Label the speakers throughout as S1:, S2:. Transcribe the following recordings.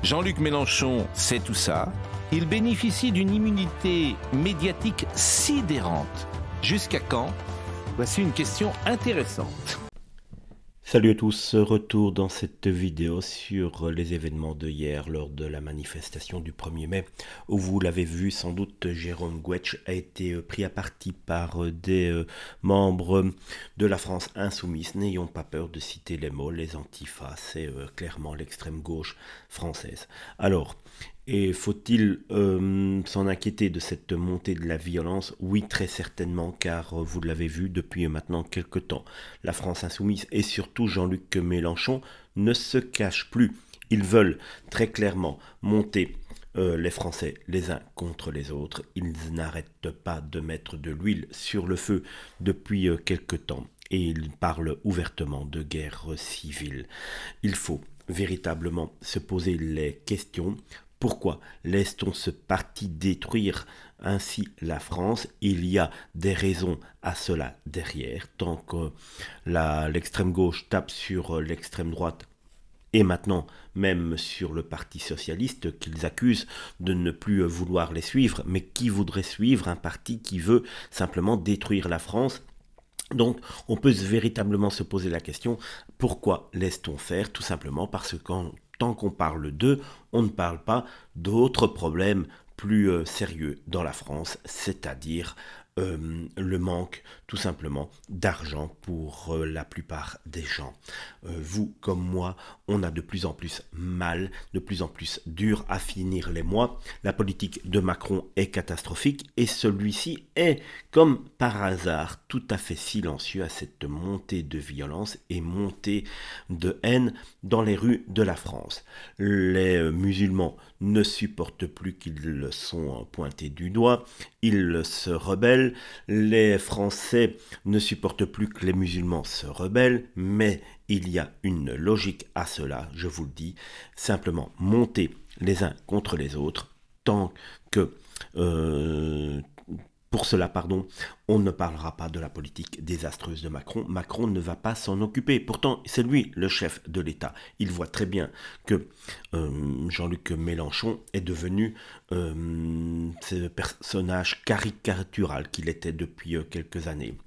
S1: Jean-Luc Mélenchon sait tout ça. Il bénéficie d'une immunité médiatique sidérante. Jusqu'à quand? Voici une question intéressante.
S2: Salut à tous, retour dans cette vidéo sur les événements de hier lors de la manifestation du 1er mai où vous l'avez vu sans doute, Jérôme Guetsch a été pris à partie par des membres de la France insoumise. N'ayons pas peur de citer les mots, les antifas, c'est clairement l'extrême gauche française. Alors, et faut-il s'en inquiéter de cette montée de la violence? Oui, très certainement, car vous l'avez vu depuis maintenant quelque temps. La France insoumise et surtout Jean-Luc Mélenchon ne se cachent plus. Ils veulent très clairement monter les Français les uns contre les autres. Ils n'arrêtent pas de mettre de l'huile sur le feu depuis quelque temps. Et ils parlent ouvertement de guerre civile. Il faut véritablement se poser les questions. Pourquoi laisse-t-on ce parti détruire ainsi la France? Il y a des raisons à cela derrière. Tant que l'extrême gauche tape sur l'extrême droite et maintenant même sur le Parti socialiste qu'ils accusent de ne plus vouloir les suivre, mais qui voudrait suivre un parti qui veut simplement détruire la France? Donc, on peut véritablement se poser la question, pourquoi laisse-t-on faire? Tout simplement parce que tant qu'on parle d'eux, on ne parle pas d'autres problèmes plus sérieux dans la France, c'est-à-dire le manque tout simplement d'argent pour la plupart des gens. Vous comme moi, on a de plus en plus mal, de plus en plus dur à finir les mois. La politique de Macron est catastrophique et celui-ci est, comme par hasard, tout à fait silencieux à cette montée de violence et montée de haine dans les rues de la France. Les musulmans ne supportent plus qu'ils sont pointés du doigt, ils se rebellent. Les Français ne supportent plus que les musulmans se rebellent, mais il y a une logique à cela, je vous le dis, simplement monter les uns contre les autres, tant que pour cela, on ne parlera pas de la politique désastreuse de Macron. Macron ne va pas s'en occuper. Pourtant, c'est lui le chef de l'État. Il voit très bien que Jean-Luc Mélenchon est devenu ce personnage caricatural qu'il était depuis quelques années.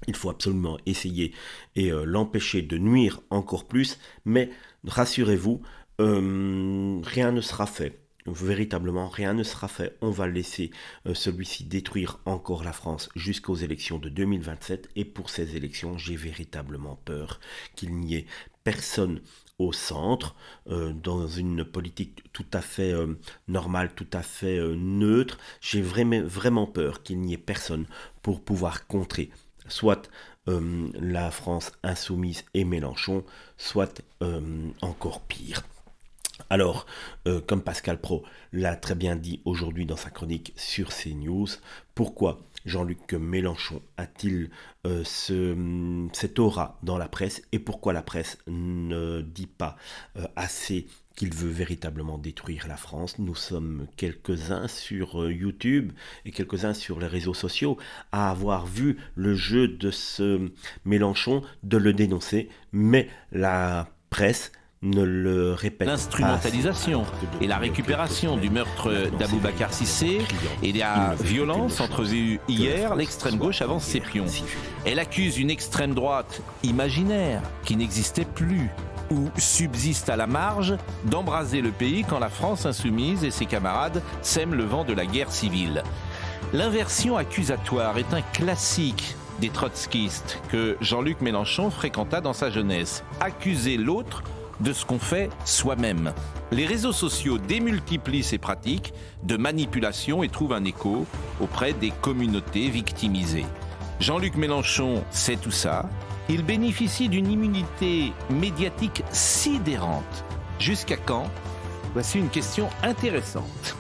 S2: Il faut absolument essayer et l'empêcher de nuire encore plus, mais rassurez-vous, rien ne sera fait. Véritablement, rien ne sera fait. On va laisser celui-ci détruire encore la France jusqu'aux élections de 2027. Et pour ces élections, j'ai véritablement peur qu'il n'y ait personne au centre, dans une politique tout à fait normale, tout à fait neutre. J'ai vraiment peur qu'il n'y ait personne pour pouvoir contrer soit la France insoumise et Mélenchon, soit encore pire. Alors, comme Pascal Praud l'a très bien dit aujourd'hui dans sa chronique sur CNews, pourquoi Jean-Luc Mélenchon a-t-il cette aura dans la presse et pourquoi la presse ne dit pas assez qu'il veut véritablement détruire la France? Nous sommes quelques-uns sur YouTube et quelques-uns sur les réseaux sociaux à avoir vu le jeu de ce Mélenchon de le dénoncer, mais la presse ne le répète.
S1: L'instrumentalisation et la récupération du meurtre d'Aboubacar Cissé et la violence entrevue hier, l'extrême gauche avance ses pions. Elle accuse une extrême droite imaginaire qui n'existait plus ou subsiste à la marge d'embraser le pays quand la France insoumise et ses camarades sèment le vent de la guerre civile. L'inversion accusatoire est un classique des trotskistes que Jean-Luc Mélenchon fréquenta dans sa jeunesse. Accuser l'autre de ce qu'on fait soi-même. Les réseaux sociaux démultiplient ces pratiques de manipulation et trouvent un écho auprès des communautés victimisées. Jean-Luc Mélenchon sait tout ça. Il bénéficie d'une immunité médiatique sidérante. Jusqu'à quand? Voici une question intéressante.